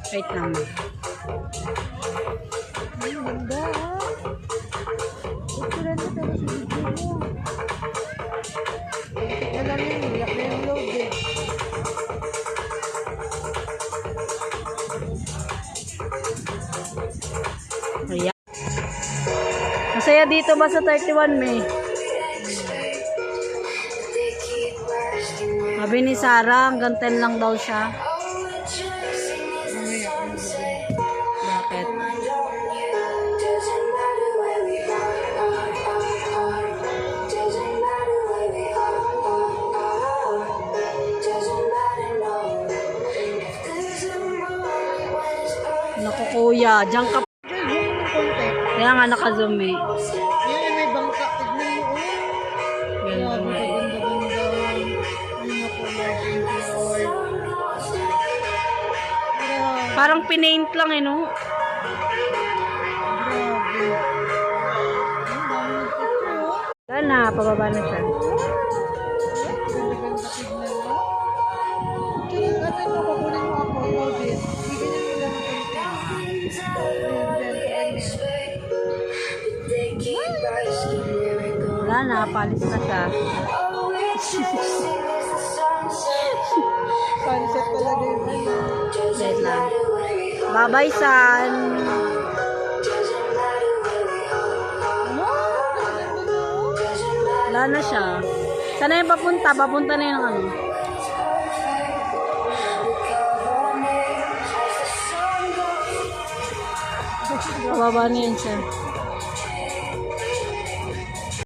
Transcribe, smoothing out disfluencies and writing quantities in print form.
Wait lang. Ay, ganda ha. Picture na pero sa video mo. Wala na yun. Yak na yung load eh. Ayan. Masaya dito ba sa 31 May? Sabi ni Sarah, hanggang 10 lang daw siya. Bakit? Naku kuya, diyan ka. Kaya nga naka-zoom eh. Yan, may bangka. Tignan mo, oh. Yan, Grabe, ganda-ganda. Ay, naku, Lord. Thank you, Lord. Grabe. Parang pinaint lang eh, no? Grabe. Ang dami ng picture, oh. Wala na, pababa na siya. Ganda-ganda tignan mo. Tsaka, ano ito, kukunin mo ako, load it. Bigyan niyo lang ng Wala na, palis na siya. Sunset talaga yung ano. Wait lang. Bye-bye, San. Wala na siya. Saan na yung papunta? Papunta na yung ano. Pababa na yan siya.